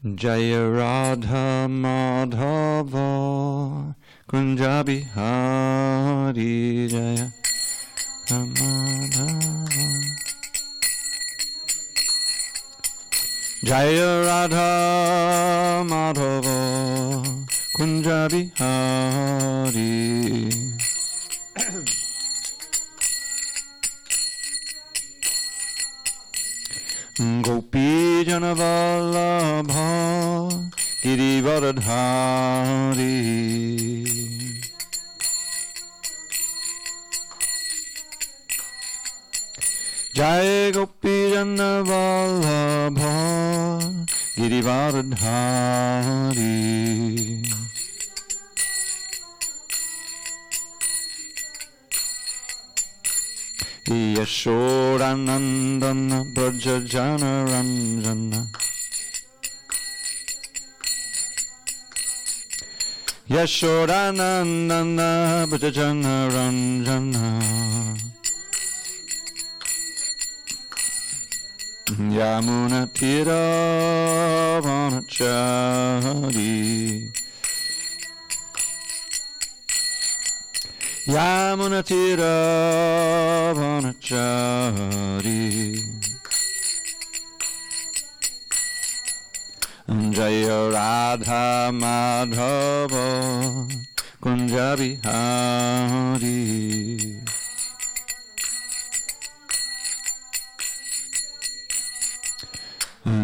Jaya Radha Madhava Kunja Bihari Jaya Madhava Jaya Radha Madhava Kunja Bihari Gopi Jana Vallabha Girivardhari Jai Gopi Jana Vallabha Girivardhari Yashodanandana Brajajana Ranjana Yashodanandana Brajajana Ranjana Yamuna Tira Vanachari Yamuna Tira Vanachari Jaya Radha Madhava Kunja Bihari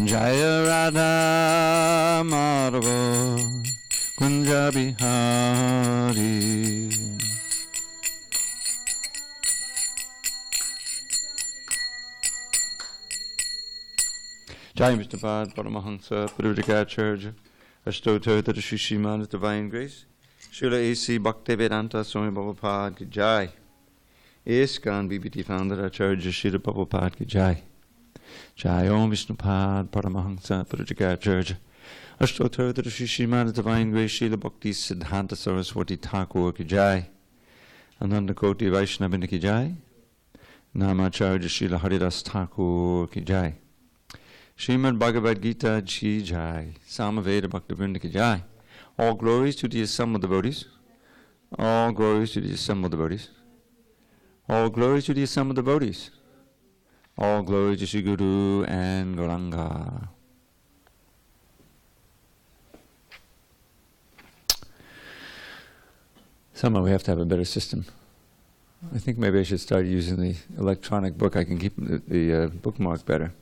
Jaya Radha Madhava Kunja Bihari Jai Vishnupada Paramahansa Purudikacharya Ashtotar Shishimana's Divine Grace Srila A.C. Bhaktivedanta Swami Prabhupada Ki Jai ISKCON BBT Founder Acharya Srila Prabhupada Ki Jai Jai Om Vishnupada Paramahansa Purudikacharya Ashtotar Shishimana's Divine Grace Srila Bhakti Siddhanta Saraswati Thakur Ki Jai Ananda Koti Vaishnava Ki Jai Namacharya Srila Haridas Thakur Ki Jai Srimad Bhagavad Gita Ji Jai, Samaveda Bhaktivinoda Ki Jai. All glories to the assembled devotees. All glories to the assembled devotees. All glories to the assembled devotees. All glories to Sri Guru and Gauranga. Somehow we have to have a better system. I think maybe I should start using the electronic book. I can keep the bookmark better.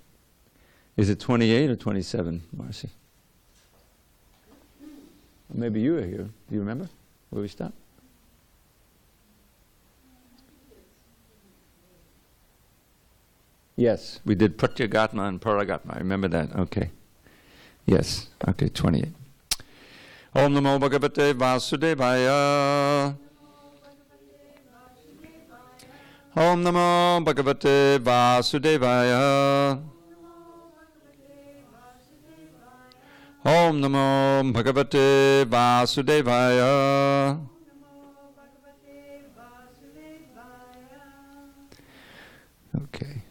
Is it 28 or 27, Marcy? Maybe you were here. Do you remember where we stopped? Yes, we did Pratyagatma and Paragatma. I remember that. Okay. Yes. Okay, 28. Om Namo Bhagavate Vasudevaya. Om Namo Bhagavate Vasudevaya. Om Namo Bhagavate Vasudevaya. Okay.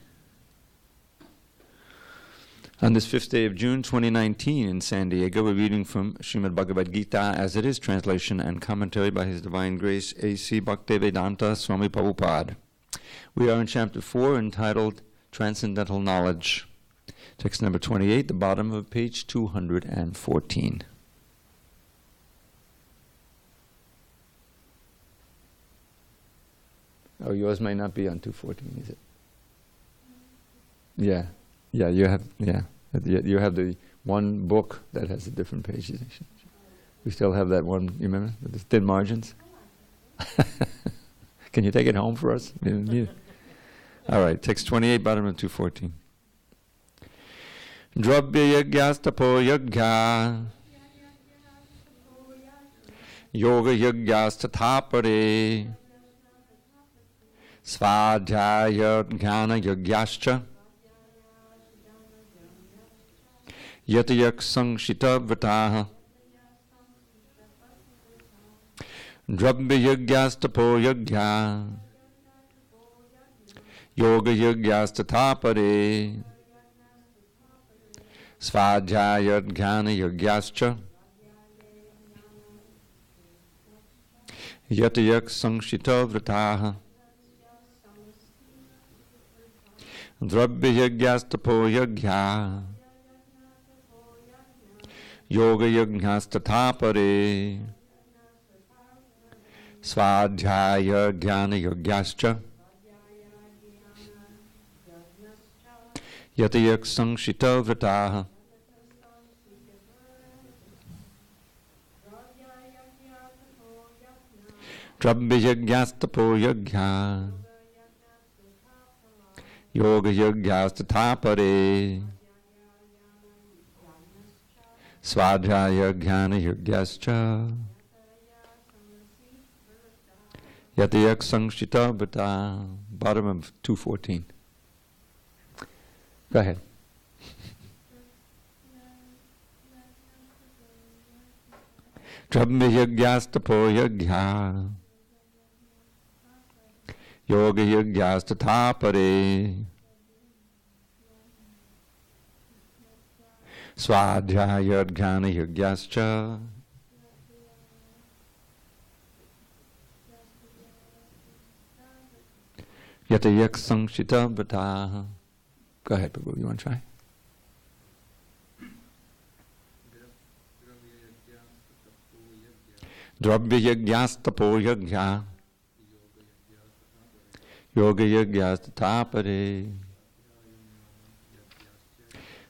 On this 5th day of June 2019 in SanDiego, we're reading from Srimad Bhagavad Gita as it is, translation and commentary by His Divine Grace A.C. Bhaktivedanta Swami Prabhupada. We are in chapter 4 entitled Transcendental Knowledge. Text number 28, the bottom of page 214. Oh, yours may not be on 214, is it? Yeah, you have the one book that has the different pages. We still have that one, you remember, with the thin margins? Can you take it home for us? All right, text 28, bottom of 214. Dravida Prabhu yagya yoga yagyastatapare svadhyaya jnana yagyascha yatayak sangshita vrataha Dravida Prabhu yagya yoga yagyastatapare Svadhyaya Jnana Yogyascha Yatayak Sanshita Vrataha Dravya Yagyastapo Yagya Yoga Yagnastatapare Svadhyaya Jnana Yogyascha Yatayak Sanshita Vrataha Dravya Yagyastapo Yagya Yoga Yagyastatapare Svadhyaya Jnana Yogyascha Yatayak Sanshita Vrataha. Bottom of 214. Go ahead. Dravya Yagyastapo Yagya Yoga Yagyastatapare Svadhyaya Jnana Yogyascha Yatayak Sanshita Vrataha. Go ahead, Prabhu. You want to try? Dravya Yagyastapo Yagya Yoga Yagyastatapare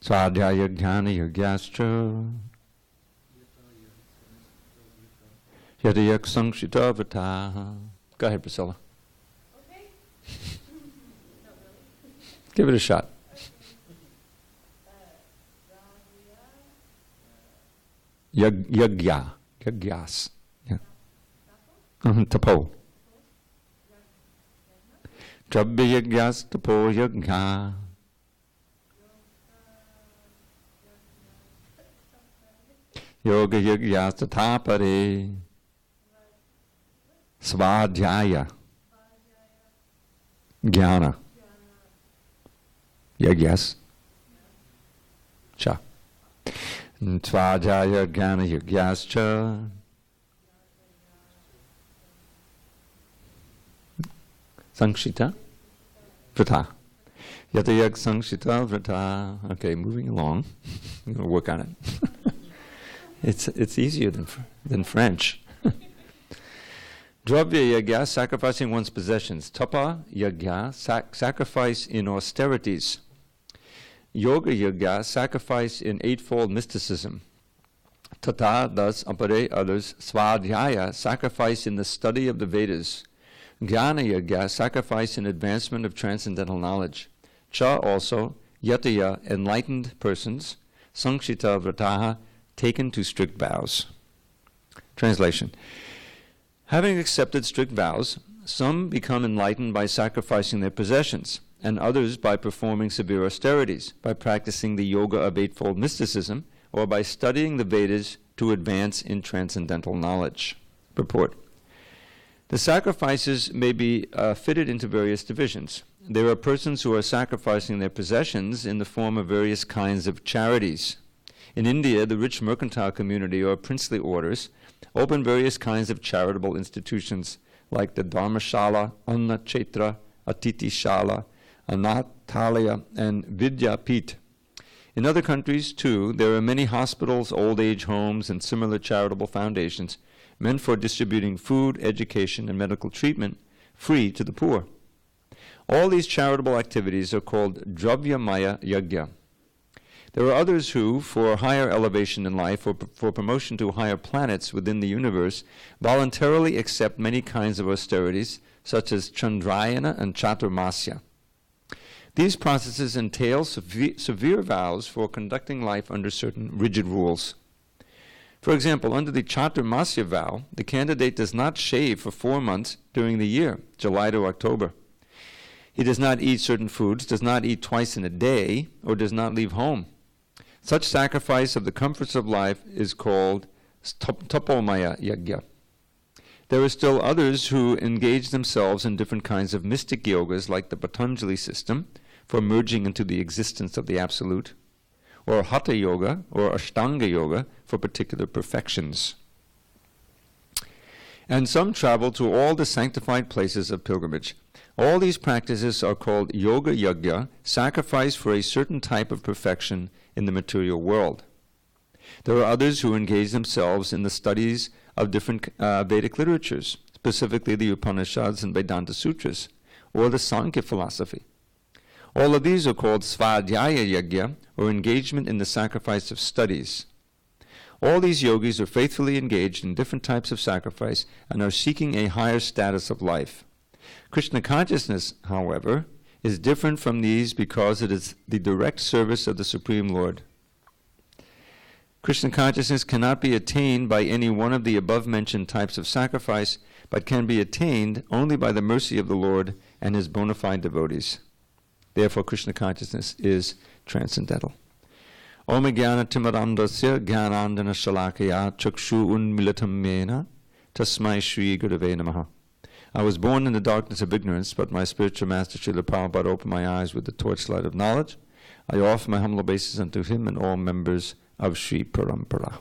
Svadhyaya Jnana Yogyascha Yatayak Sanshita Vrataha. Go ahead, Priscilla. Okay. Give it a shot. Yagya. Yagyas. Yeah. Tapo. Dravya Yagyastapo Yagya Yoga Yagyastatapare Svadhyaya Jnana Yagyas Cha Svadhyaya Jnana Yagyascha Sanshita Vrata. Yatayak Sanshita Vrata. Okay, moving along. I'm going to work on it. It's easier than French. Dravya Yagya, sacrificing one's possessions. Tapa Yagya, sacrifice in austerities. Yoga Yagya, sacrifice in eightfold mysticism. Tata, thus, apare, others. Svadhyaya, sacrifice in the study of the Vedas. Jnana Yagya, sacrifice in advancement of transcendental knowledge. Cha, also. Yataya, enlightened persons. Sanshita Vrataha, taken to strict vows. Translation. Having accepted strict vows, some become enlightened by sacrificing their possessions, and others by performing severe austerities, by practicing the yoga of eightfold mysticism, or by studying the Vedas to advance in transcendental knowledge. Purport. The sacrifices may be fitted into various divisions. There are persons who are sacrificing their possessions in the form of various kinds of charities. In India, the rich mercantile community or princely orders open various kinds of charitable institutions like the Dharmashala, Anna Chetra, Atiti Shala, Anathalaya, and Vidyapit. In other countries, too, there are many hospitals, old age homes, and similar charitable foundations meant for distributing food, education, and medical treatment free to the poor. All these charitable activities are called Dravyamaya Yagya. There are others who, for higher elevation in life or for promotion to higher planets within the universe, voluntarily accept many kinds of austerities, such as Chandrayana and Chaturmasya. These processes entail severe vows for conducting life under certain rigid rules. For example, under the Chaturmasya vow, the candidate does not shave for 4 months during the year, July to October. He does not eat certain foods, does not eat twice in a day, or does not leave home. Such sacrifice of the comforts of life is called Tapomaya Yagya. There are still others who engage themselves in different kinds of mystic yogas like the Patanjali system for merging into the existence of the Absolute, or Hatha Yoga, or Ashtanga Yoga for particular perfections. And some travel to all the sanctified places of pilgrimage. All these practices are called Yoga Yajna, sacrifice for a certain type of perfection in the material world. There are others who engage themselves in the studies of different Vedic literatures, specifically the Upanishads and Vedanta Sutras, or the Sankhya philosophy. All of these are called Svadhyaya Yajna, or engagement in the sacrifice of studies. All these yogis are faithfully engaged in different types of sacrifice and are seeking a higher status of life. Krishna consciousness, however, is different from these because it is the direct service of the Supreme Lord. Krishna consciousness cannot be attained by any one of the above-mentioned types of sacrifice, but can be attained only by the mercy of the Lord and his bona fide devotees. Therefore, Krishna consciousness is transcendental. Om Jnana Timarandasya Jnanandana Shalakaya Chakshu Unmilatam Mena Tasmai Shri Gurave Namaha. I was born in the darkness of ignorance, but my spiritual master Srila Prabhupada opened my eyes with the torchlight of knowledge. I offer my humble obeisance unto him and all members of Sri Parampara.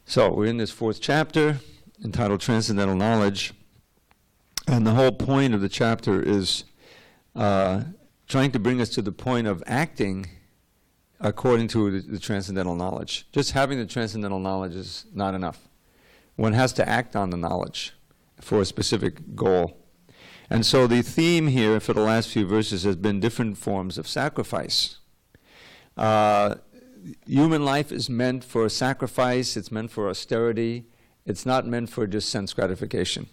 So, we're in this fourth chapter entitled Transcendental Knowledge, and the whole point of the chapter is trying to bring us to the point of acting according to the transcendental knowledge. Just having the transcendental knowledge is not enough. One has to act on the knowledge for a specific goal. And so the theme here for the last few verses has been different forms of sacrifice. Human life is meant for sacrifice, it's meant for austerity, it's not meant for just sense gratification.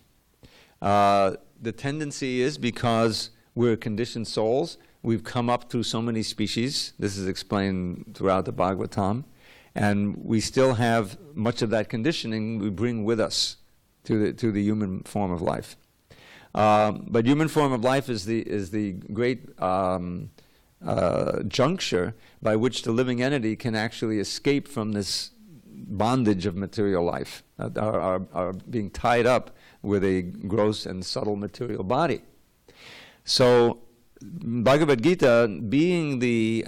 The tendency is because we're conditioned souls, we've come up through so many species, this is explained throughout the Bhagavatam, and we still have much of that conditioning we bring with us to the human form of life. But human form of life is the great juncture by which the living entity can actually escape from this bondage of material life, are being tied up with a gross and subtle material body. So, Bhagavad Gita, being the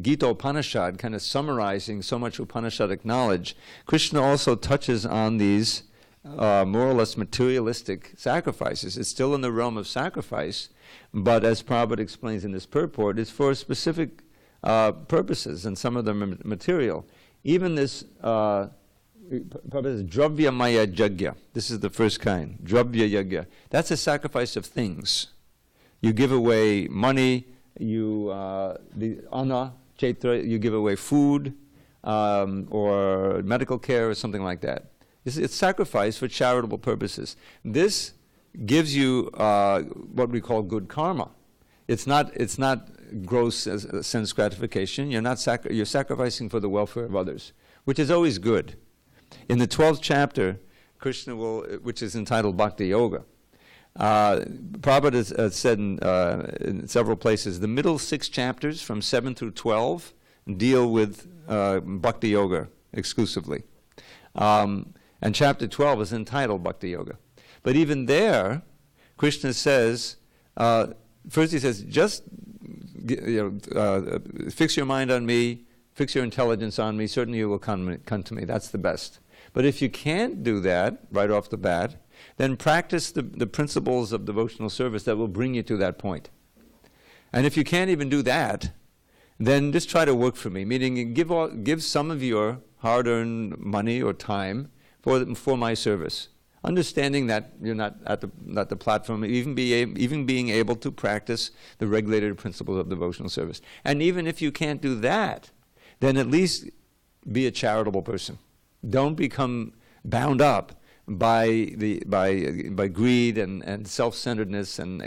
Gita Upanishad, kind of summarizing so much Upanishadic knowledge, Krishna also touches on these more or less materialistic sacrifices. It's still in the realm of sacrifice, but as Prabhupada explains in his purport, it's for specific purposes, and some of them are material. Even this, Prabhupada says, Dravya Maya Yajna. This is the first kind, Dravya Yajna. That's a sacrifice of things. You give away money, the anna, chetra, you give away food, or medical care, or something like that. It's sacrifice for charitable purposes. This gives you what we call good karma. It's not gross sense gratification. You're sacrificing for the welfare of others, which is always good. In the 12th chapter, Krishna will, which is entitled Bhakti Yoga, Prabhupada has said in several places, the middle 6 chapters from 7 through 12 deal with Bhakti Yoga exclusively. And chapter 12 is entitled Bhakti Yoga. But even there, Krishna says, first he says, just fix your mind on me, fix your intelligence on me, certainly you will come to me. That's the best. But if you can't do that right off the bat, then practice the principles of devotional service that will bring you to that point. And if you can't even do that, then just try to work for me, meaning give some of your hard-earned money or time for my service, understanding that you're not at the platform, even being able to practice the regulated principles of devotional service. And even if you can't do that, then at least be a charitable person. Don't become bound up by greed and self-centeredness and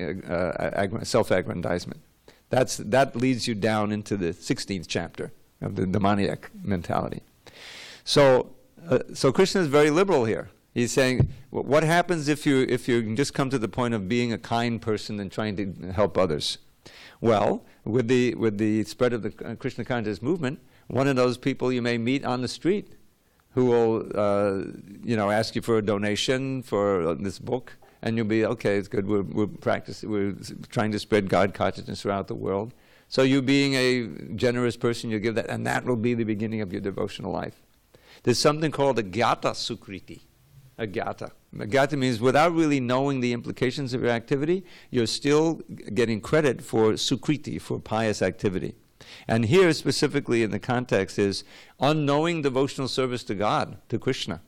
self-aggrandizement. That leads you down into the 16th chapter of the demoniac mentality. So Krishna is very liberal here. He's saying, what happens if you just come to the point of being a kind person and trying to help others? Well, with the spread of the Krishna consciousness movement, one of those people you may meet on the street who will ask you for a donation for this book, and you'll be, okay, it's good, we're trying to spread God consciousness throughout the world, So you being a generous person, you give that, and that will be the beginning of your devotional life. There's something called a Gita Sukriti. A Gita. A Gita means without really knowing the implications of your activity, you're still getting credit for Sukriti, for pious activity. And here specifically in the context is unknowing devotional service to God, to Krishna.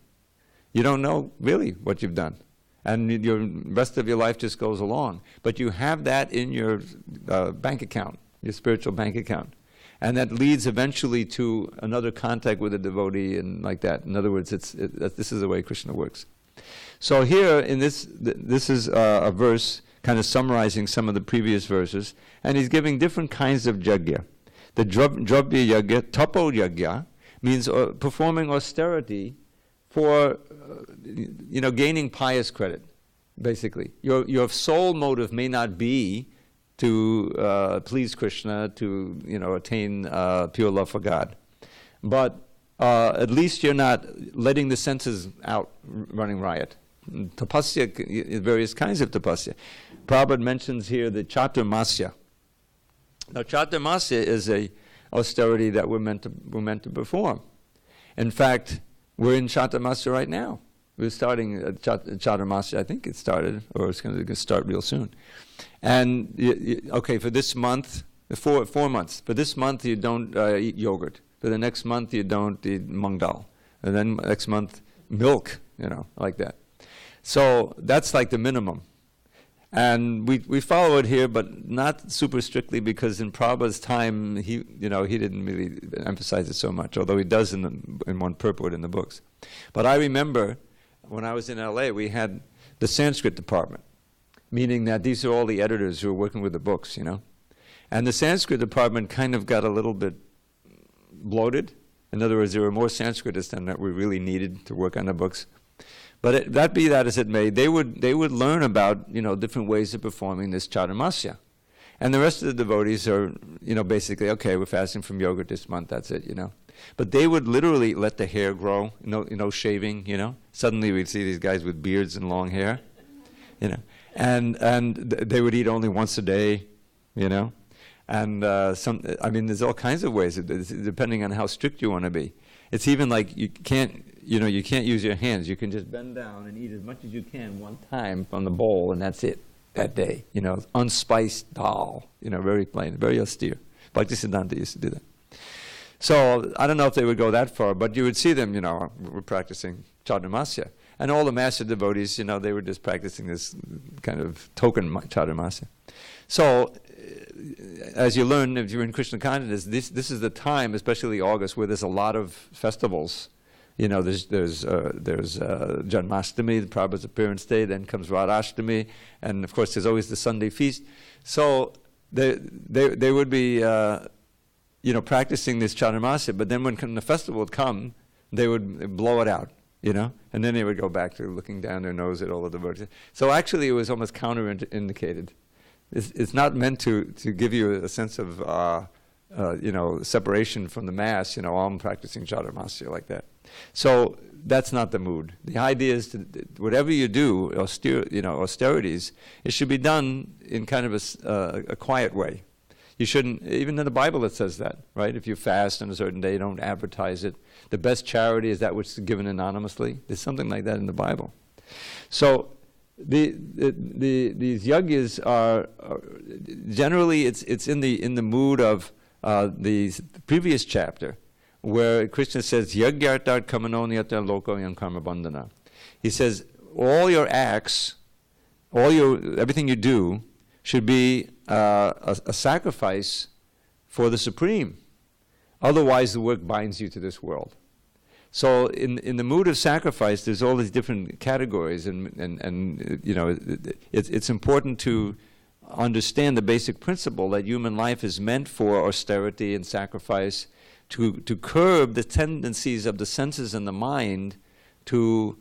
You don't know really what you've done. And your rest of your life just goes along. But you have that in your bank account, your spiritual bank account. And that leads eventually to another contact with a devotee and like that. In other words, this is the way Krishna works. So here in this is a verse kind of summarizing some of the previous verses. And he's giving different kinds of yajna. The Dravida yajna, tapo yajna, means performing austerity for gaining pious credit, basically. Your sole motive may not be to please Krishna, to attain pure love for God, but at least you're not letting the senses out running riot. Tapasya, various kinds of tapasya. Prabhupada mentions here the chaturmasya. Now, chaturmasya is a austerity that we're meant to perform. In fact, we're in chaturmasya right now. We're starting chaturmasya. I think it started, or it's going to start real soon. And for this month, 4 months. For this month, you don't eat yogurt. For the next month, you don't eat mung dal. And then next month, milk. Like that. So that's like the minimum. And we follow it here, but not super strictly, because in Prabhupada's time, he didn't really emphasize it so much, although he does in one purport in the books. But I remember when I was in LA, we had the Sanskrit department, meaning that these are all the editors who are working with the books, And the Sanskrit department kind of got a little bit bloated. In other words, there were more Sanskritists than that we really needed to work on the books. But that be that as it may, they would learn about different ways of performing this chaturmasya, and the rest of the devotees are basically, okay, we're fasting from yogurt this month, that's it, But they would literally let the hair grow, shaving, Suddenly we'd see these guys with beards and long hair, and they would eat only once a day, and there's all kinds of ways, depending on how strict you want to be. It's even like you can't use your hands. You can just bend down and eat as much as you can one time from the bowl, and that's it that day. Unspiced dal, very plain, very austere. Bhaktisiddhanta used to do that. So I don't know if they would go that far, but you would see them, we're practicing chaturmasya. And all the master devotees, they were just practicing this kind of token chaturmasya. So as you learn, if you're in Krishna consciousness, this is the time, especially August, where there's a lot of festivals. There's Janmashtami, the Prabhupada's appearance day, then comes Radhashtami, and of course there's always the Sunday feast. So they would be practicing this chaturmasya, but then when the festival would come, they would blow it out, and then they would go back to looking down their nose at all of the devotees. So actually it was almost counterindicated. It's not meant to give you a sense of separation from the mass. I'm practicing chaturmasya like that. So that's not the mood. The idea is whatever you do, austerities, it should be done in kind of a quiet way. You shouldn't, even in the Bible it says that, right? If you fast on a certain day, don't advertise it. The best charity is that which is given anonymously. There's something like that in the Bible. So these yajnas are generally it's in the mood of the previous chapter, where Krishna says yagyartat kamanonyata loko yan karma bandhana. He says all your acts, everything you do should be a sacrifice for the Supreme. Otherwise, the work binds you to this world. So in the mood of sacrifice, there's all these different categories, and it's important to understand the basic principle that human life is meant for austerity and sacrifice, to curb the tendencies of the senses and the mind to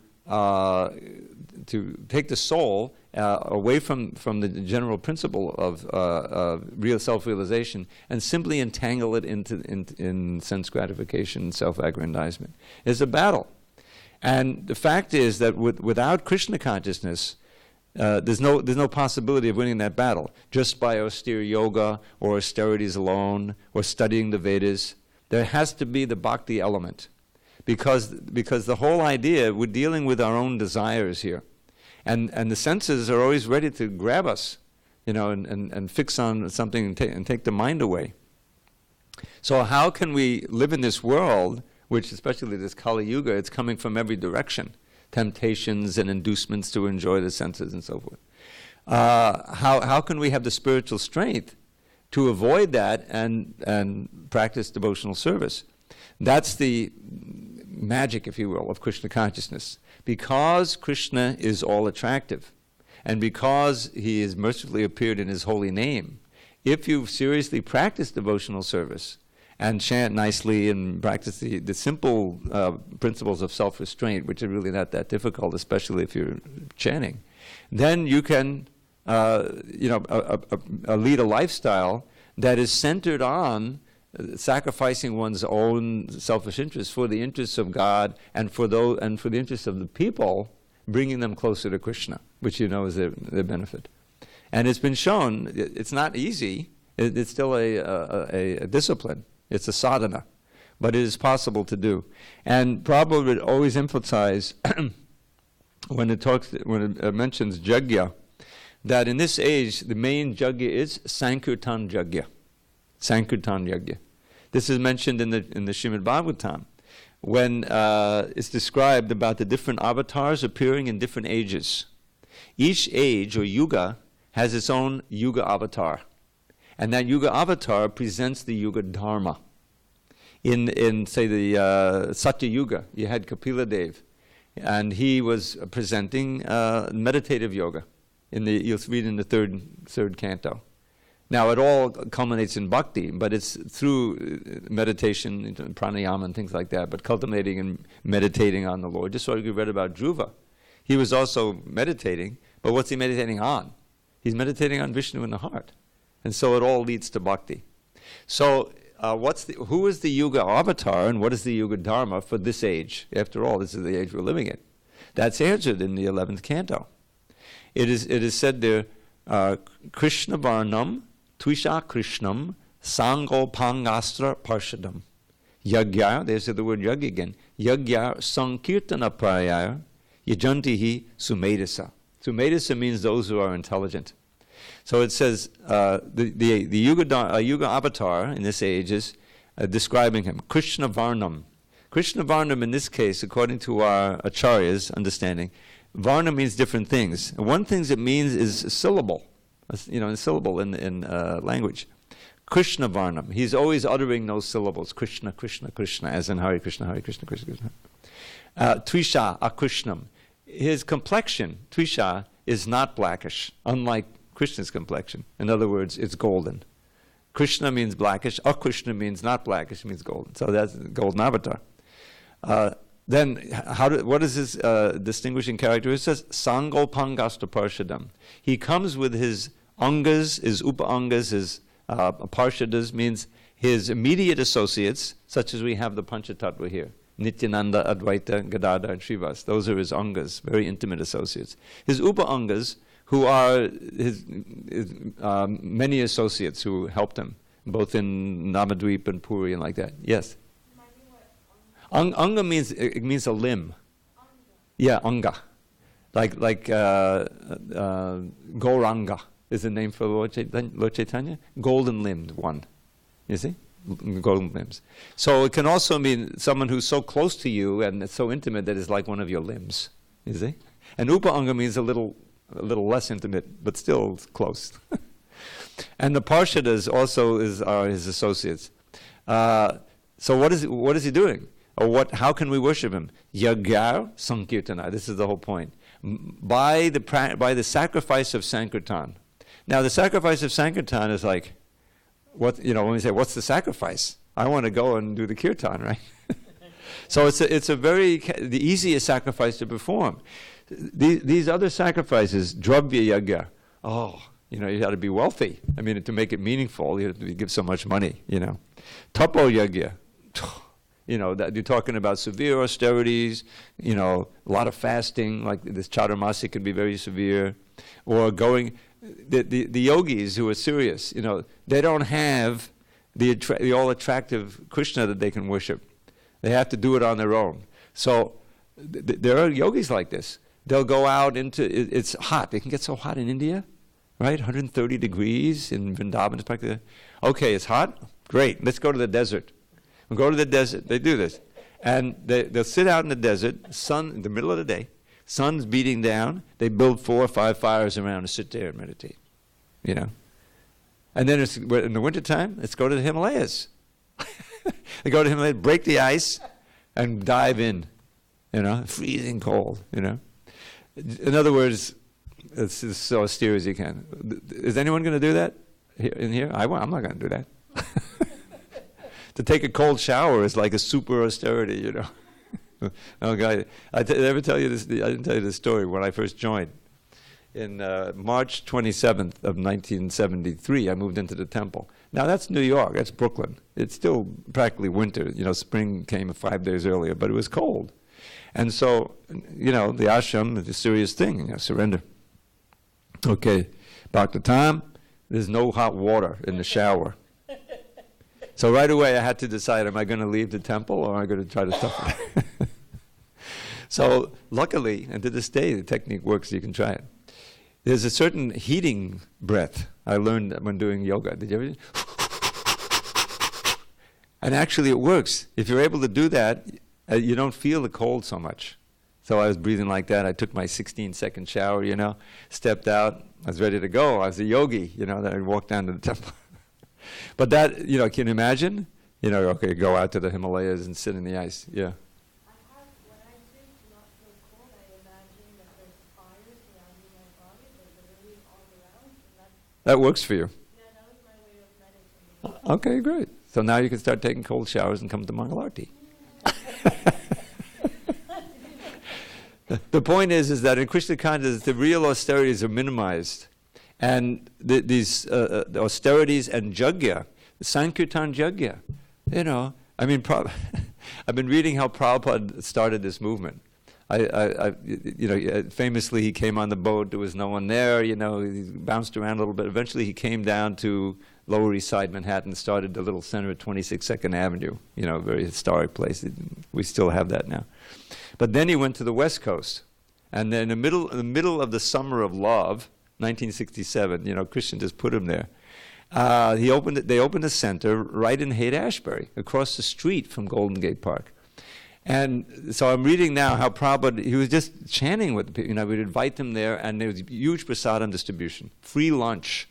take the soul away from the general principle of real self-realization and simply entangle it in sense gratification and self-aggrandizement. It's a battle. And the fact is that without Krishna consciousness, There's no possibility of winning that battle just by austere yoga or austerities alone or studying the Vedas. There has to be the bhakti element, because the whole idea, we're dealing with our own desires here, and the senses are always ready to grab us, and fix on something and take the mind away. So how can we live in this world, which especially this Kali Yuga, it's coming from every direction, temptations and inducements to enjoy the senses and so forth. How can we have the spiritual strength to avoid that and practice devotional service? That's the magic, if you will, of Krishna consciousness. Because Krishna is all attractive, and because he has mercifully appeared in his holy name, if you seriously practice devotional service and chant nicely and practice the simple principles of self-restraint, which are really not that difficult, especially if you're chanting, then you can lead a lifestyle that is centered on sacrificing one's own selfish interests for the interests of God and for the interests of the people, bringing them closer to Krishna, which is their benefit. And it's been shown it's not easy. It's still a discipline. It's a sadhana, but it is possible to do. And Prabhupada would always emphasize when it mentions yajna, that in this age the main yajna is Sankirtan yajna. Sankirtan yajna. This is mentioned in the Srimad Bhagavatam, when it's described about the different avatars appearing in different ages. Each age or yuga has its own yuga avatar, and that yuga avatar presents the yuga dharma. In say the Satya Yuga, you had Kapila Dev, and he was presenting meditative yoga. You'll read in the third canto. Now it all culminates in bhakti, but it's through meditation, pranayama and things like that, but culminating and meditating on the Lord. Just like we read about Dhruva. He was also meditating, but what's he meditating on? He's meditating on Vishnu in the heart. And so it all leads to bhakti. So who is the Yuga avatar and what is the Yuga Dharma for this age? After all, this is the age we're living in. That's answered in the 11th canto. It is said there, Krishna Varnam, Tvisha Krishnam, Sango Pangastra Parshadam. Yagya, there's the word yagya again. Yagya Sankirtana Prayaya, Yajantihi Sumedasa. Sumedasa means those who are intelligent. So it says the Yuga avatar in this age is describing him, Krishna Varnam. Krishna Varnam in this case, according to our Acharya's understanding, Varna means different things. One thing it means is a syllable, a syllable in language. Krishna Varnam. He's always uttering those syllables. Krishna, Krishna, Krishna, as in Hare Krishna, Hare Krishna, Krishna, Krishna. Tvisha Akrishnam. His complexion, Tvisha, is not blackish, unlike Krishna's complexion. In other words, it's golden. Krishna means blackish. Akrishna means not blackish, means golden. So that's the golden avatar. Then, what is his distinguishing character? It says, Sango Pangasta Parshadam. He comes with his angas, his upa-angas, his parshadas, means his immediate associates, such as we have the Panchatattva here. Nityananda, Advaita, Gadadhar, and Srivas. Those are his angas, very intimate associates. His upa-angas, who are his many associates who helped him, both in Navadvip and Puri and like that. Yes? Anga means a limb. Anga. Yeah, anga. Like Gauranga is the name for Lord Chaitanya. Golden limbed one. You see? Golden limbs. So it can also mean someone who's so close to you and it's so intimate that it's like one of your limbs. You see? And Upa Anga means a little less intimate, but still close. And the Parshadas also are his associates. So what is he doing? Or how can we worship him? Yagya Sankirtana. This is the whole point. By the sacrifice of Sankirtan. Now the sacrifice of Sankirtan is like, when we say, what's the sacrifice? I want to go and do the kirtan, right? So it's the easiest sacrifice to perform. These other sacrifices, Dravida Yagya, you got to be wealthy. I mean, to make it meaningful, you have to give so much money, Tapo Yagya, that you're talking about severe austerities, a lot of fasting, like this Chaturmasi can be very severe. or going, the yogis who are serious, they don't have the all-attractive Krishna that they can worship. They have to do it on their own. So there are yogis like this. They'll go out into, it's hot. It can get so hot in India, right? 130 degrees in Vrindavan. It's practically, okay, it's hot? Great, let's go to the desert. We'll go to the desert. They do this. And they'll sit out in the desert, sun, in the middle of the day, sun's beating down. They build 4 or 5 fires around and sit there and meditate, And then in the wintertime, let's go to the Himalayas. They go to the Himalayas, break the ice, and dive in, freezing cold, In other words, it's so austere as you can. Is anyone going to do that in here? I'm not going to do that. To take a cold shower is like a super austerity, Oh, God, I didn't tell you this story when I first joined. In March 27th of 1973, I moved into the temple. Now, that's New York. That's Brooklyn. It's still practically winter. Spring came 5 days earlier, but it was cold. And so, the ashram is a serious thing. Surrender. Okay, about the time, there's no hot water in the shower. So right away, I had to decide, am I going to leave the temple or am I going to try to tough it? So luckily, and to this day, the technique works. You can try it. There's a certain heating breath I learned when doing yoga. Did you ever? And actually it works. If you're able to do that, you don't feel the cold so much. So I was breathing like that. I took my 16-second shower, stepped out. I was ready to go. I was a yogi, then I walked down to the temple. But that, can you imagine? Okay, go out to the Himalayas and sit in the ice. Yeah. When I drink to not feel cold, I imagine that there's fires surrounding my body, but literally all around. That works for you. Yeah, that was my way of meditating. Okay, great. So now you can start taking cold showers and come to Mangalarti. The point is that in Krishna consciousness, the real austerities are minimized. And these the austerities and yajna, Sankirtan yajna, I've been reading how Prabhupada started this movement. Famously he came on the boat, there was no one there, he bounced around a little bit. Eventually he came down to Lower East Side Manhattan, started the little center at 26 Second Avenue, a very historic place. We still have that now. But then he went to the West Coast. And then in the middle of the summer of love, 1967, Christian just put him there. They opened a center right in Haight-Ashbury, across the street from Golden Gate Park. And so I'm reading now how Prabhupada, he was just chanting with the people. We'd invite them there, and there was huge prasadam distribution, free lunch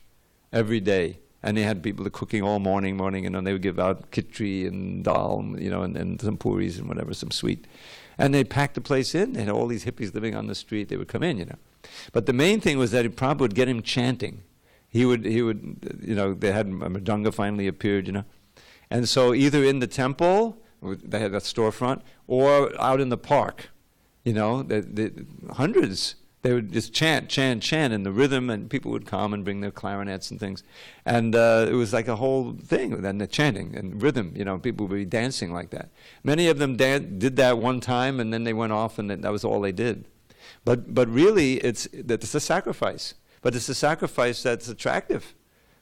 every day. And they had people cooking all morning, and they would give out khichdi and dal, and some puris and whatever, some sweet. And they packed the place in. They had all these hippies living on the street. They would come in, But the main thing was that Prabhupada would get him chanting. He would, they had a mridanga finally appeared, And so either in the temple, they had a storefront, or out in the park, hundreds. They would just chant in the rhythm, and people would come and bring their clarinets and things. And it was like a whole thing, and the chanting and rhythm, people would be dancing like that. Many of them did that one time, and then they went off, and that was all they did. But really, it's a sacrifice. But it's a sacrifice that's attractive.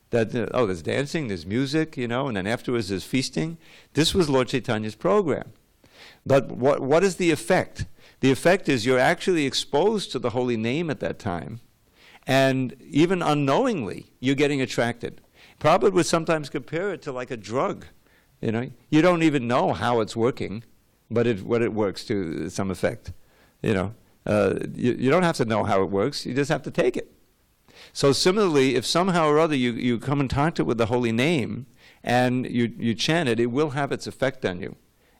That, there's dancing, there's music, and then afterwards there's feasting. This was Lord Chaitanya's program. But what is the effect? The effect is you're actually exposed to the holy name at that time, and even unknowingly, you're getting attracted. Prabhupada would sometimes compare it to like a drug. You don't even know how it's working, but it works to some effect. You don't have to know how it works, you just have to take it. So similarly, if somehow or other you come in contact with the holy name and you chant it, it will have its effect on you.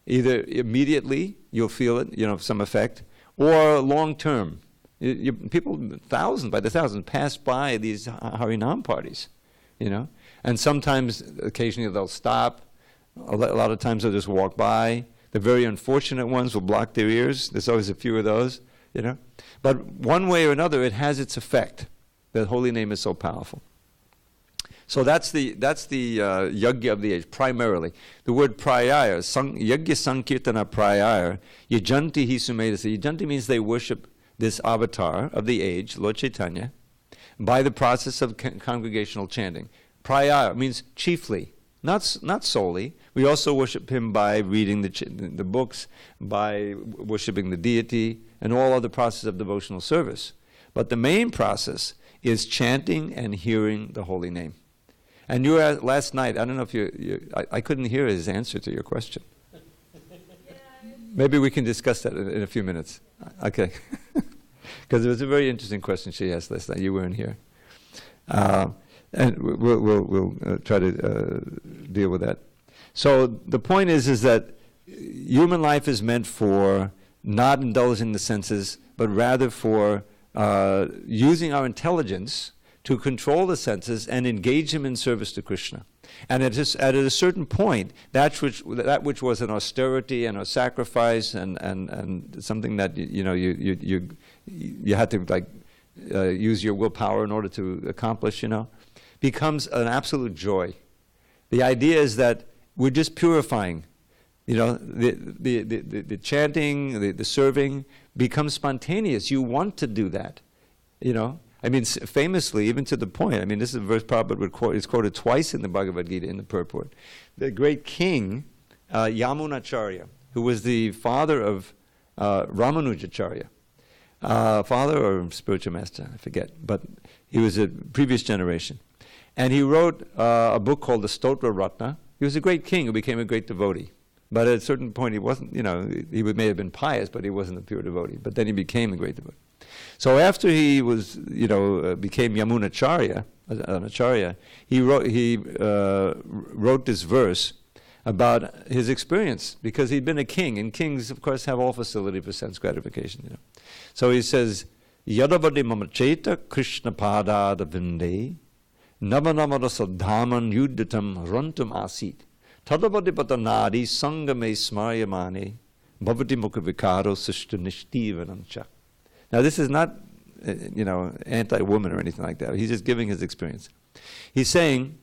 Either immediately you'll feel it, some effect, or long term. People, by the thousands, pass by these Harinam parties, and sometimes, occasionally they'll stop. A lot of times they'll just walk by. The very unfortunate ones will block their ears. There's always a few of those, But one way or another, it has its effect. The holy name is so powerful. So that's the yajna of the age, primarily. The word prayaya, yajna sankirtana prayaya, yajanti hi sumedasa. Yajanti means they worship this avatar of the age, Lord Chaitanya, by the process of congregational chanting. Praya means chiefly, not solely. We also worship him by reading the books, by worshiping the deity, and all other processes of devotional service. But the main process is chanting and hearing the holy name. And you asked last night, I don't know if I couldn't hear his answer to your question. Maybe we can discuss that in a few minutes. Okay. Because it was a very interesting question she asked last night. You weren't here. And we'll try to deal with that. So the point is that human life is meant for not indulging the senses, but rather for using our intelligence to control the senses and engage them in service to Krishna. And at a certain point, that which was an austerity and a sacrifice and something that you had to use your willpower in order to accomplish, becomes an absolute joy. The idea is that we're just purifying. The chanting, the serving becomes spontaneous. You want to do that. Famously, even to the point, this is a verse Prabhupada is quoted twice in the Bhagavad Gita in the purport. The great king, Yamunacharya, who was the father of Ramanujacharya, father or spiritual master, I forget, but he was a previous generation. And he wrote a book called the Stotra Ratna. He was a great king who became a great devotee. But at a certain point, he wasn't, he may have been pious, but he wasn't a pure devotee. But then he became a great devotee. So after he was, became Yamunacharya, an acharya, he wrote this verse about his experience, because he'd been a king, and kings, of course, have all facility for sense gratification. So he says, Yadavadi mamacheta Krishna padada vinde, navanamada sadhaman yuddhatam rantum asit, tadavadi patanadi sangame smaryamane, bhavati mukha vikaro sishta nishtivanancha. Now this is not, anti-woman or anything like that. He's just giving his experience. He's saying,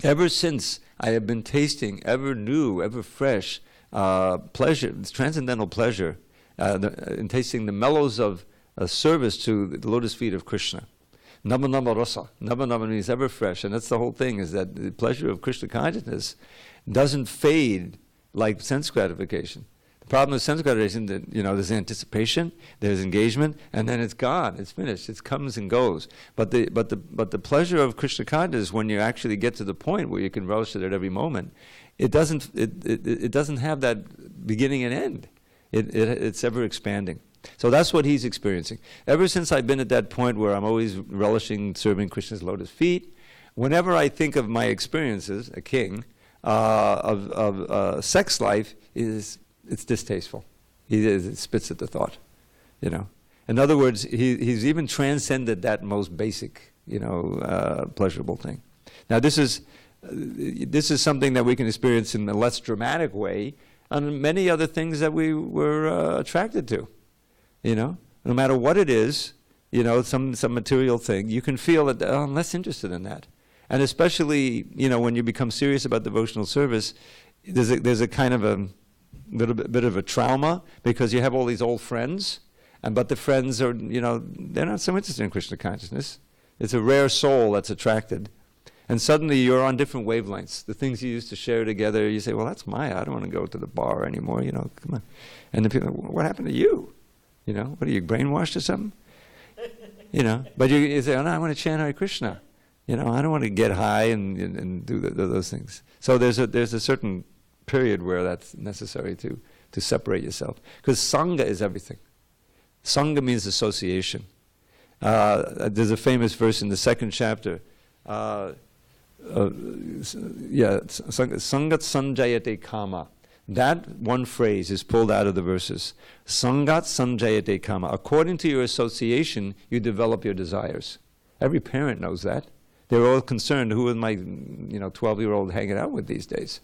ever since I have been tasting ever new, ever fresh pleasure, transcendental pleasure, in tasting the mellows of service to the lotus feet of Krishna. Nama nama rasa. Nama nama means ever fresh. And that's the whole thing, is that the pleasure of Krishna consciousness doesn't fade like sense gratification. The problem with sense gratification, that there's anticipation, there's engagement, and then it's gone, it's finished, it comes and goes. But the pleasure of Krishna consciousness, when you actually get to the point where you can relish it at every moment, it doesn't have that beginning and end. It's ever expanding. So that's what he's experiencing. Ever since I've been at that point where I'm always relishing serving Krishna's lotus feet, whenever I think of my experiences, a king, of sex life, it's distasteful. He spits at the thought, In other words, he's even transcended that most basic, pleasurable thing. Now this is something that we can experience in a less dramatic way on many other things that we were attracted to. No matter what it is, some material thing, you can feel that, oh, I'm less interested in that. And especially, when you become serious about devotional service, there's a kind of a little bit of a trauma, because you have all these old friends, but the friends are, they're not so interested in Krishna consciousness. It's a rare soul that's attracted. And suddenly you're on different wavelengths. The things you used to share together, you say, well, that's Maya. I don't want to go to the bar anymore, come on. And the people, what happened to you? What are you, brainwashed or something? But you say, oh, no, I want to chant Hare Krishna. I don't want to get high and do those things. So there's a certain period where that's necessary to separate yourself. Because Sangha is everything. Sangha means association. There's a famous verse in the second chapter. Sangat sanjayate kama. That one phrase is pulled out of the verses. Sangat sanjayate kama. According to your association, you develop your desires. Every parent knows that. They're all concerned, who is my 12-year-old hanging out with these days?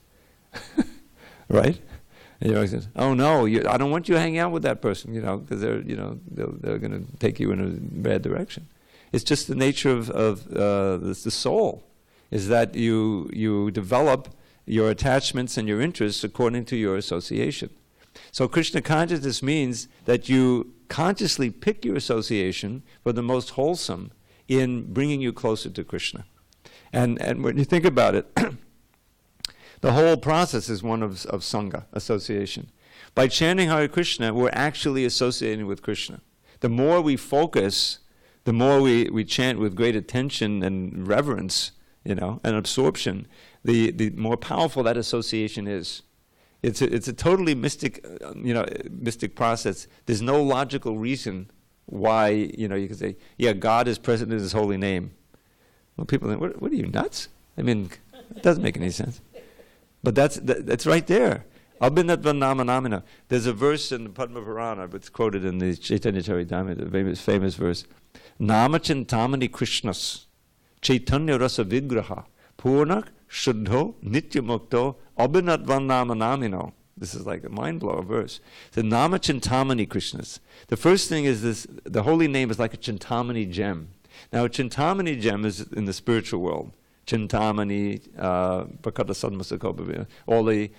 Right? And says, oh no, I don't want you hanging out with that person, because they're going to take you in a bad direction. It's just the nature of the soul, is that you develop your attachments and your interests according to your association. So Krishna consciousness means that you consciously pick your association for the most wholesome in bringing you closer to Krishna. And when you think about it, the whole process is one of Sangha, association. By chanting Hare Krishna, we're actually associating with Krishna. The more we focus, the more we chant with great attention and reverence, and absorption, the more powerful that association is. It's a totally mystic, mystic process. There's no logical reason why, you can say, yeah, God is present in His holy name. Well, people think, what are you, nuts? I mean, it doesn't make any sense. But that's right there. Abhinatva nama namina. There's a verse in the Padma Purana, it's quoted in the Chaitanya Charitamrita, the famous verse. Nama chintamani Krishnas, Chaitanya rasa vigraha, purnak shuddho nityamukto abhinatva nama namino. This is like a mind-blower verse. The Nama Chintamani Krishnas. The first thing is this, the holy name is like a Chintamani gem. Now, a Chintamani gem is in the spiritual world. Chintamani, Prakata Sadmasakopa, all the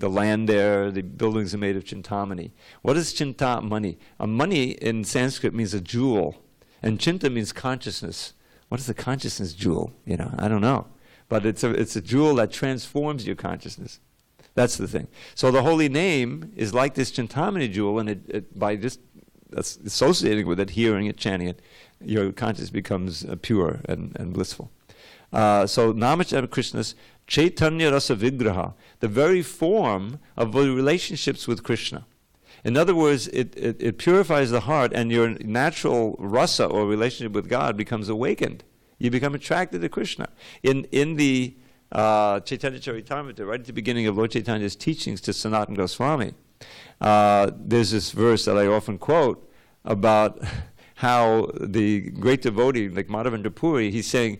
land there, the buildings are made of Chintamani. What is Chintamani? A money in Sanskrit means a jewel, and Chinta means consciousness. What is the consciousness jewel? I don't know. But it's a jewel that transforms your consciousness. That's the thing. So the holy name is like this Chintamani jewel, and it by just associating with it, hearing it, chanting it, your consciousness becomes pure and blissful. So Namacharya Krishna's Chaitanya Rasa Vigraha, the very form of the relationships with Krishna. In other words, it purifies the heart, and your natural rasa, or relationship with God, becomes awakened. You become attracted to Krishna. In the Chaitanya Charitamrita, right at the beginning of Lord Chaitanya's teachings to Sanatana Goswami, there's this verse that I often quote about how the great devotee, like Madhavendra Puri, he's saying,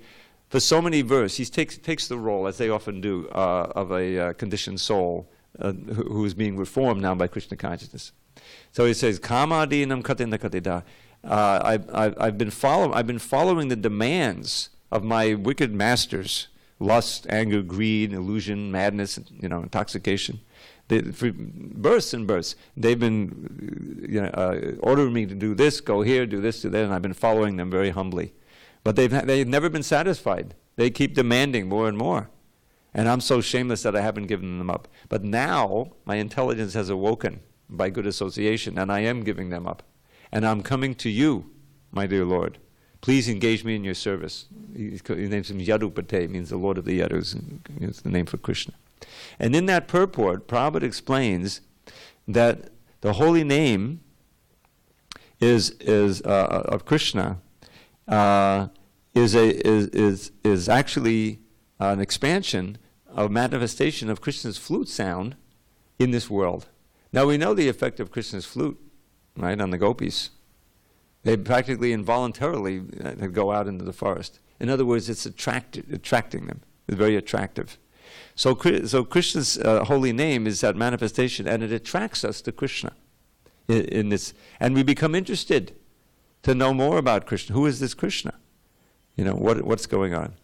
for so many verses, he takes the role, as they often do, of a conditioned soul who is being reformed now by Krishna consciousness. So he says, Kamadinam katinda katida. I've been following the demands of my wicked masters, lust, anger, greed, illusion, madness, intoxication. For births and births, they've been ordering me to do this, go here, do this, do that, and I've been following them very humbly. But they've never been satisfied. They keep demanding more and more. And I'm so shameless that I haven't given them up. But now my intelligence has awoken by good association, and I am giving them up. And I'm coming to you, my dear Lord. Please engage me in your service. His name's Yadupate, means the Lord of the Yadus. It's the name for Krishna. And in that purport, Prabhupada explains that the holy name is of Krishna is actually an expansion, a manifestation of Krishna's flute sound in this world. Now we know the effect of Krishna's flute, right, on the gopis. They practically involuntarily go out into the forest. In other words, it's attracting them. It's very attractive. So Krishna's holy name is that manifestation, and it attracts us to Krishna in this. And we become interested to know more about Krishna. Who is this Krishna? What's going on?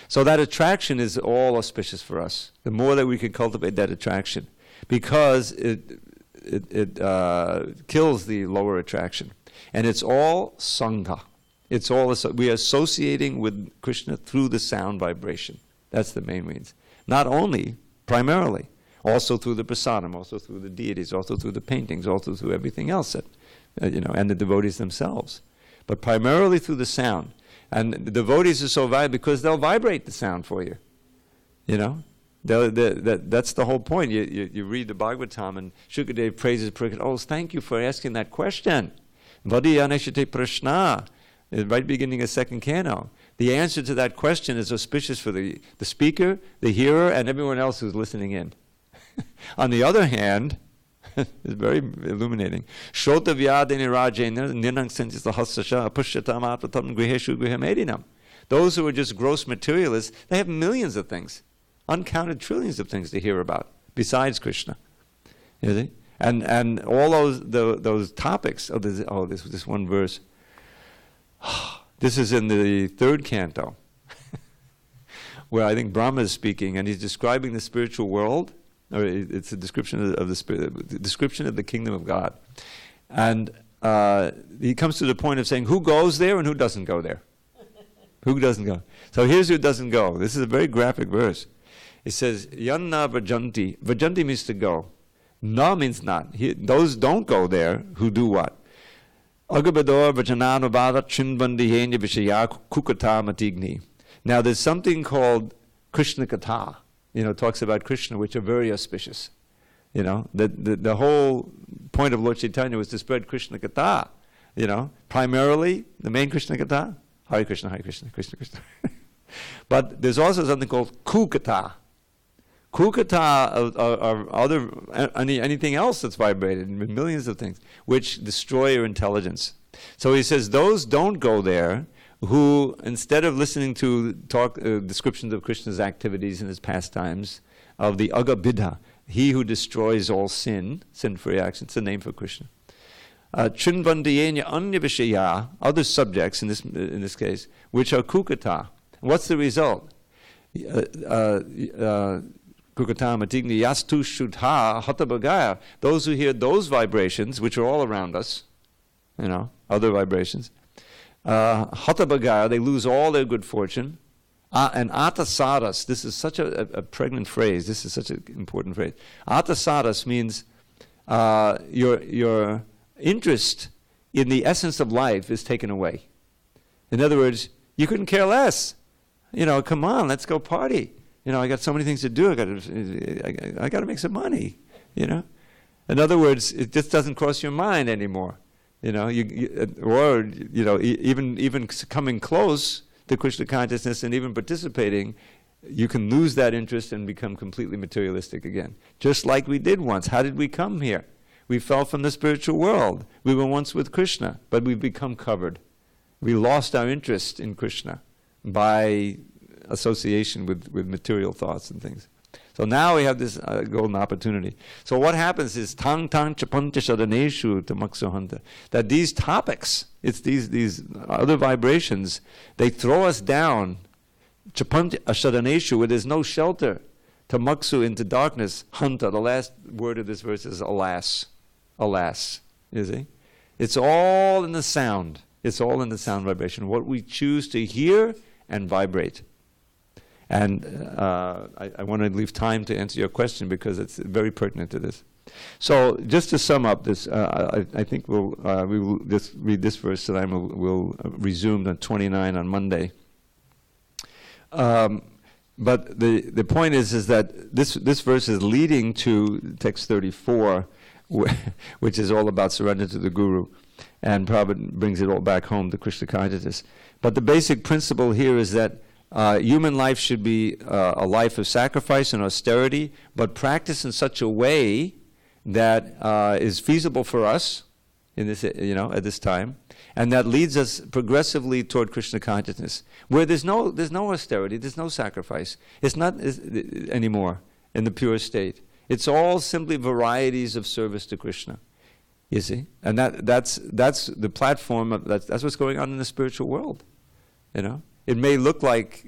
So that attraction is all auspicious for us. The more that we can cultivate that attraction, because it kills the lower attraction. And it's all Sangha. We are associating with Krishna through the sound vibration. That's the main means. Not only, primarily, also through the prasadam, also through the deities, also through the paintings, also through everything else that, and the devotees themselves. But primarily through the sound. And the devotees are so valuable because they'll vibrate the sound for you. That's the whole point. You read the Bhagavatam, and Shukadev praises Parikshit. Oh, thank you for asking that question. Vadiyaneshate prashna, the right beginning of second canto. The answer to that question is auspicious for the speaker, the hearer, and everyone else who's listening in. On the other hand, it's very illuminating. Shota vyadini rajena ninang sentisahasasha apushatam atvatam griheshu grihamedinam. Those who are just gross materialists, they have millions of things, uncounted trillions of things to hear about besides Krishna. You see? And all those topics. This one verse. This is in the third canto, where I think Brahma is speaking, and he's describing the spiritual world, or it's a description of the description of the kingdom of God, and he comes to the point of saying who goes there and who doesn't go there. Who doesn't go? So here's who doesn't go. This is a very graphic verse. It says, Yanna Vajanti. Vajanti means to go. Na means not. Those don't go there who do what? Agabador Vajananavada Chinbandi Henya Vishaya Kukata Matigni. Now there's something called Krishna Katha, talks about Krishna, which are very auspicious. The whole point of Lord Chaitanya was to spread Krishna Katha. Primarily, the main Krishna Katha, Hare Krishna, Krishna Krishna. But there's also something called Kukata. Kukata are other, anything else that's vibrated, millions of things, which destroy your intelligence. So he says, those don't go there who, instead of listening to descriptions of Krishna's activities and his pastimes, of the Agabidha, he who destroys all sin-free action, it's a name for Krishna. Chinvandiyenya anya vishaya, other subjects in this case, which are kukata. What's the result? Kukata matigni yastu shudha hatabagaya. Those who hear those vibrations, which are all around us, other vibrations, hatabagaya, they lose all their good fortune. And atasaras, this is such a pregnant phrase. This is such an important phrase. Atasaras means your interest in the essence of life is taken away. In other words, you couldn't care less. Come on, let's go party. I got so many things to do. I got to make some money. In other words, it just doesn't cross your mind anymore. Even coming close to Krishna consciousness and even participating, you can lose that interest and become completely materialistic again. Just like we did once. How did we come here? We fell from the spiritual world. We were once with Krishna, but we've become covered. We lost our interest in Krishna by association with material thoughts and things. So now we have this golden opportunity. So what happens is tang chapanta shadaneshu tamaksohanta, that these topics, it's these other vibrations, they throw us down chapanta shadaneshu, where there's no shelter, tamaksu, into darkness. Hanta, the last word of this verse is alas. Alas. You see? It's all in the sound. It's all in the sound vibration, what we choose to hear and vibrate. And I want to leave time to answer your question because it's very pertinent to this. So just to sum up this, I think we will just read this verse and we'll resume on 29 on Monday. But the point is that this verse is leading to text 34, which is all about surrender to the Guru, and Prabhupada brings it all back home to Krishna consciousness. But the basic principle here is that human life should be a life of sacrifice and austerity, but practiced in such a way that is feasible for us in this, at this time, and that leads us progressively toward Krishna consciousness, where there's no austerity, there's no sacrifice. It's not anymore in the pure state. It's all simply varieties of service to Krishna. You see, and that's the platform. That's what's going on in the spiritual world. It may look like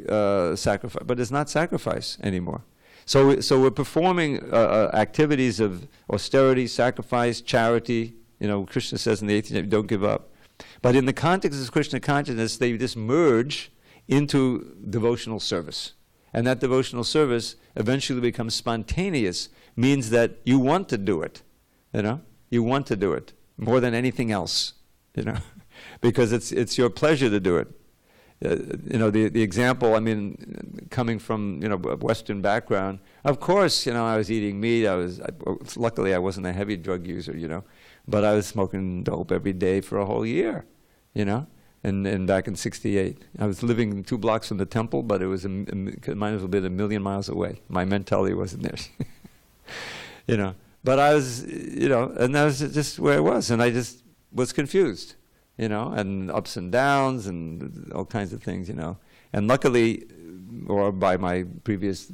sacrifice, but it's not sacrifice anymore. So we're performing activities of austerity, sacrifice, charity. Krishna says in the 18th, don't give up. But in the context of Krishna consciousness, they just merge into devotional service. And that devotional service eventually becomes spontaneous, means that you want to do it. You want to do it more than anything else. Because it's your pleasure to do it. The example, coming from, a Western background, of course, I was eating meat, luckily I wasn't a heavy drug user, but I was smoking dope every day for a whole year, and back in '68. I was living 2 blocks from the temple, but it might as well been 1,000,000 miles away. My mentality wasn't there, But I was, and that was just where I was, and I just was confused. And ups and downs and all kinds of things, And luckily, or by my previous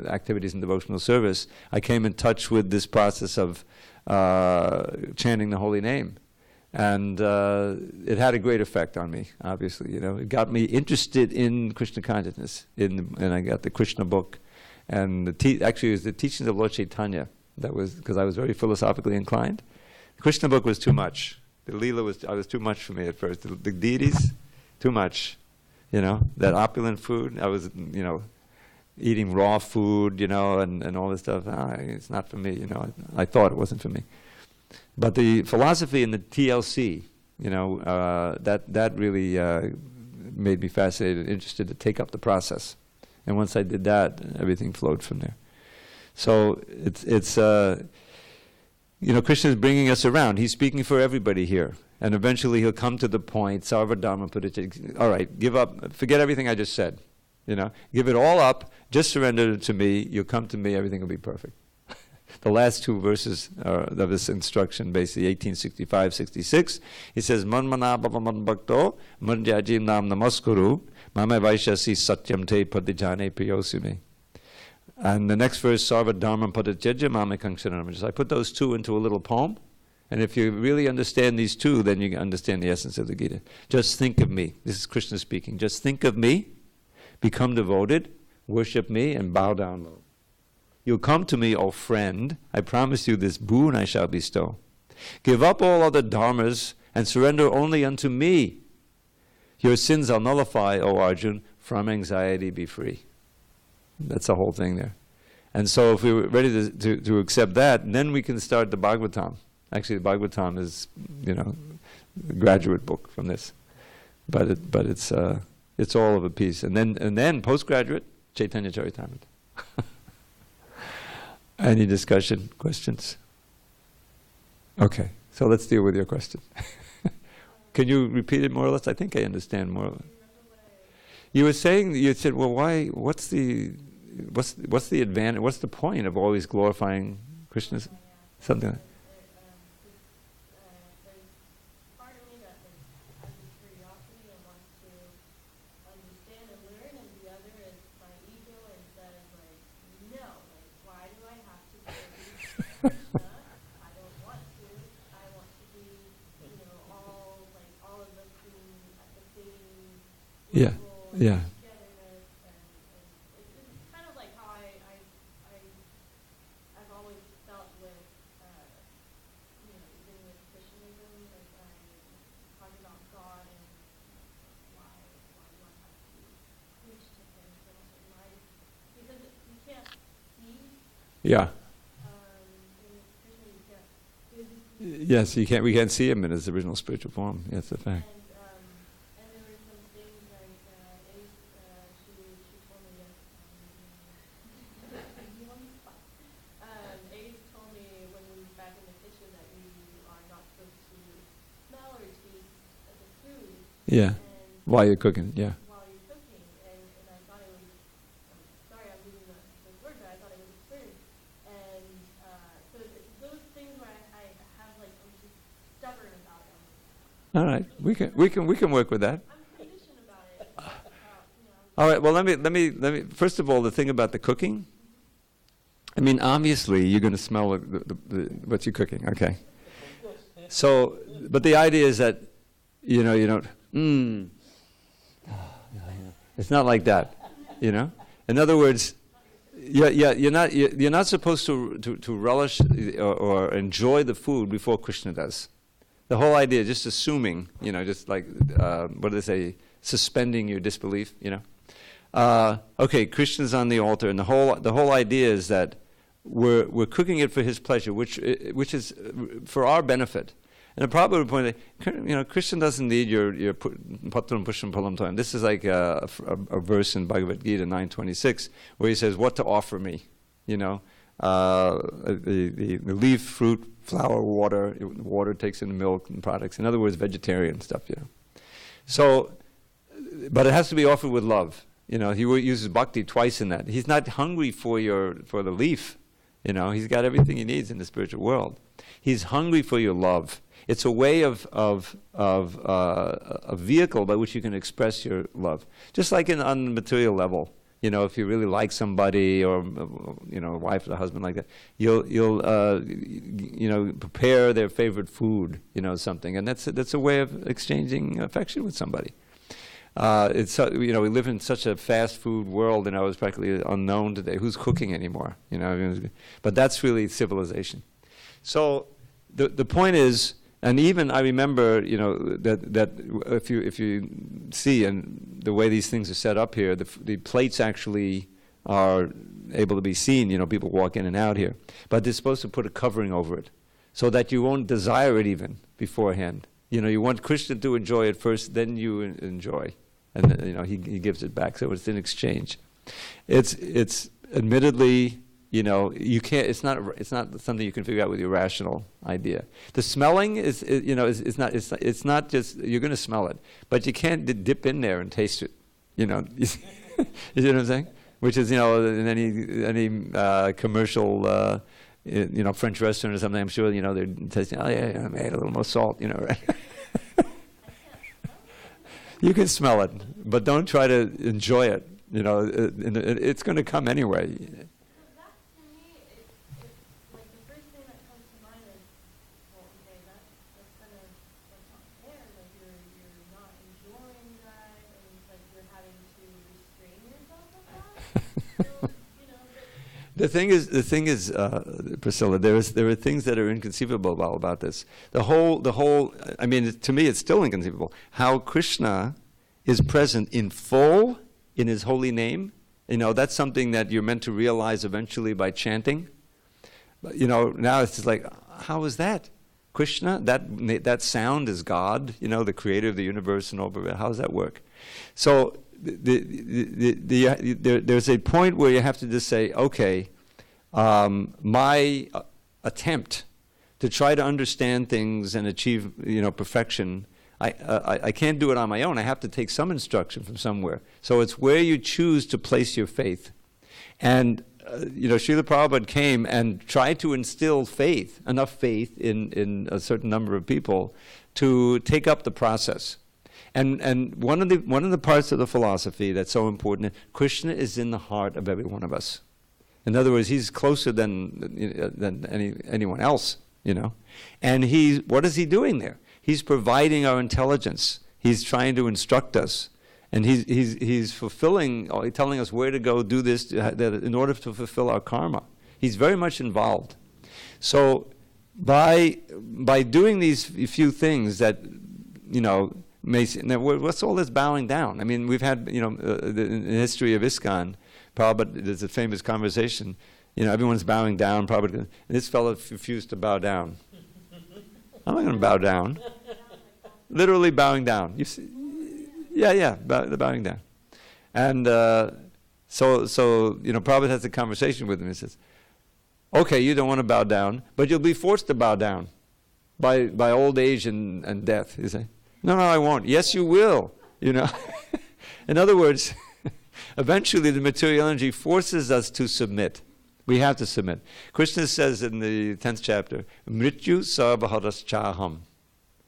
activities in devotional service, I came in touch with this process of chanting the holy name. And it had a great effect on me, obviously, It got me interested in Krishna consciousness, and I got the Krishna book. And actually it was the teachings of Lord Chaitanya. That was because I was very philosophically inclined. The Krishna book was too much. The Leela was too much for me at first. The deities, too much. You know, that opulent food. I was, eating raw food, and all this stuff. It's not for me, I thought it wasn't for me. But the philosophy in the TLC, that really made me fascinated and interested to take up the process. And once I did that, everything flowed from there. So it's Krishna is bringing us around. He's speaking for everybody here. And eventually he'll come to the point, Sarvadharma Pudicca, all right, give up, forget everything I just said. Give it all up, just surrender it to me, you'll come to me, everything will be perfect. The last two verses of this instruction, basically 1865-66, he says, Manmana bhavaman bhakto, manjajim nam namaskuru, mame vaishasi satyam te padijane priyosumi. And the next verse, Sarva Dharma Padachajya Mame Kangsharanam. I put those two into a little poem, and if you really understand these two, then you understand the essence of the Gita. Just think of me. This is Krishna speaking. Just think of me, become devoted, worship me, and bow down low. You'll come to me, O friend. I promise you this boon I shall bestow. Give up all other dharmas and surrender only unto me. Your sins I'll nullify, O Arjun. From anxiety be free. That's the whole thing there. And so if we were ready to accept that, then we can start the Bhagavatam. Actually, the Bhagavatam is, a graduate book from this. But it's all of a piece. And then postgraduate, Chaitanya Charitamrita. Any discussion, questions? Okay, so let's deal with your question. Can you repeat it more or less? I think I understand more. You were saying, you said, well, why? What's the advantage? What's the point of always glorifying Krishna? Something like that. There's part of me that has this curiosity and wants to understand and learn, and the other is my ego and says, no, why do I have to be Krishna? I don't want to. I want to be, all of us being at the same Yeah. level. Yeah. Togetherness, and it's kind of like how I've always felt with, even with Christianism, like I talk about God and why do I have to preach to Him so much in life? Because you can't see. Yeah. In Krishna you can't physically. Yes, you can't. We can't see him in his original spiritual form. That's a fact. And there were some things like Ace, she told me Ace told me when we were back in the kitchen that we are not supposed to smell or taste the food. Yeah. And While you're cooking, yeah. while you're cooking, and I thought it was, sorry I'm using the word, but I thought it was absurd. And so it's those things where I have I'm just stubborn about it. All right, we can work with that. I'm conditioned about it. All right. Well, let me. First of all, the thing about the cooking. I mean, obviously, you're going to smell what you're cooking. Okay. So, but the idea is that, you don't. It's not like that. In other words, you're not supposed to relish or enjoy the food before Krishna does. The whole idea, just assuming, just like what do they say, suspending your disbelief, Okay, Krishna's on the altar, and the whole idea is that we're cooking it for his pleasure, which is for our benefit. And the Prabhupada would point out, Krishna doesn't need your patram pusham palam toyam. This is like a verse in Bhagavad Gita 9:26 where he says, "What to offer me?" The leaf, fruit, flour, water. Water takes in the milk and products. In other words, vegetarian stuff. So, but it has to be offered with love. He uses bhakti twice in that. He's not hungry for the leaf. He's got everything he needs in the spiritual world. He's hungry for your love. It's a way of a vehicle by which you can express your love. Just like on the material level, if you really like somebody or a wife or a husband like that, you'll prepare their favorite food, something, and that's a way of exchanging affection with somebody. We live in such a fast food world, it's practically unknown today. Who's cooking anymore? But that's really civilization. So the point is, And even I remember, that if you see and the way these things are set up here, the plates actually are able to be seen. People walk in and out here, but they're supposed to put a covering over it, so that you won't desire it even beforehand. You want Krishna to enjoy it first, then you enjoy, and he gives it back. So it's in exchange. It's admittedly. You can't. It's not something you can figure out with your rational idea. The smelling is not just you're going to smell it, but you can't dip in there and taste it. You see what I'm saying? Which is in any commercial French restaurant or something. I'm sure they're tasting. Oh yeah, I made a little more salt. Right? You can smell it, but don't try to enjoy it. It's going to come anyway. The thing is, Priscilla, there are things that are inconceivable about this. The whole. I mean, to me, it's still inconceivable how Krishna is present in full in His holy name. That's something that you're meant to realize eventually by chanting. But now it's just like, how is that? Krishna, that sound is God. The creator of the universe and all of it. How does that work? So. There's a point where you have to just say, okay, my attempt to try to understand things and achieve, perfection, I can't do it on my own. I have to take some instruction from somewhere. So it's where you choose to place your faith. And, Srila Prabhupada came and tried to instill enough faith in a certain number of people to take up the process. And one of the parts of the philosophy that's so important, Krishna is in the heart of every one of us. In other words, He's closer than anyone else, And what is He doing there? He's providing our intelligence. He's trying to instruct us, and He's fulfilling, telling us where to go, do this, in order to fulfill our karma. He's very much involved. So by doing these few things that now, what's all this bowing down? I mean, we've had, in the history of ISKCON, Prabhupada, there's a famous conversation, everyone's bowing down, Prabhupada, and this fellow refused to bow down. I'm not going to bow down. Literally bowing down. You see? Yeah, bowing down. And so Prabhupada has a conversation with him. He says, okay, you don't want to bow down, but you'll be forced to bow down by old age and death, you say. No, I won't. Yes, you will. In other words, eventually the material energy forces us to submit. We have to submit. Krishna says in the 10th chapter, Mrityu sarvaharashchaham.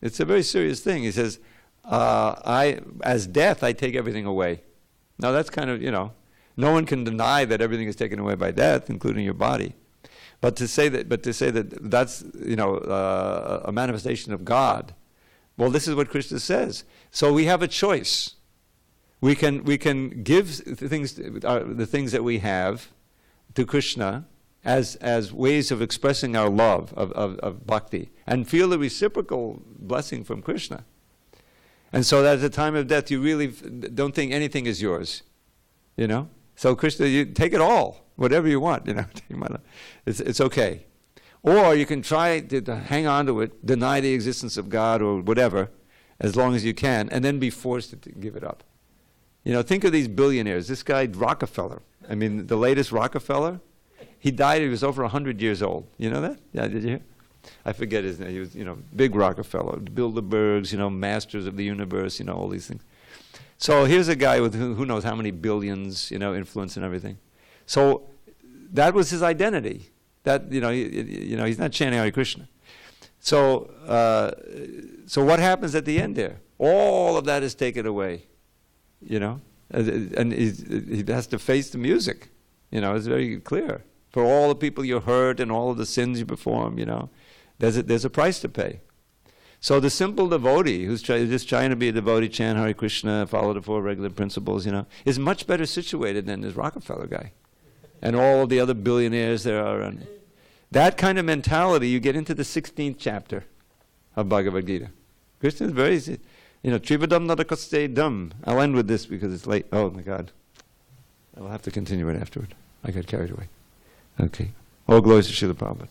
It's a very serious thing. He says, as death, I take everything away. Now that's kind of, no one can deny that everything is taken away by death, including your body. But to say that that's, a manifestation of God. Well, this is what Krishna says. So we have a choice. We can give the things that we have to Krishna as ways of expressing our love of bhakti and feel the reciprocal blessing from Krishna. And so that at the time of death, you really don't think anything is yours. So Krishna, you take it all, whatever you want. It's okay. Or you can try to hang on to it, deny the existence of God or whatever, as long as you can, and then be forced to give it up. Think of these billionaires. This guy, Rockefeller. I mean, the latest Rockefeller, he died, he was over 100 years old. You know that? Yeah, did you hear? I forget his name. He was, big Rockefeller, Bilderbergs, masters of the universe, all these things. So here's a guy with who knows how many billions, influence and everything. So that was his identity. That he's not chanting Hare Krishna. So what happens at the end there? All of that is taken away, and he has to face the music. It's very clear for all the people you hurt and all of the sins you perform. There's a price to pay. So the simple devotee who's just trying to be a devotee, chant Hare Krishna, follow the 4 regular principles, is much better situated than this Rockefeller guy. And all of the other billionaires there are. And that kind of mentality, you get into the 16th chapter. of Bhagavad Gita. Krishna is very, Trivadam Nadakaste Dam. I'll end with this because it's late. Oh my God. I'll have to continue it afterward. I got carried away. Okay. All glories to Srila Prabhupada.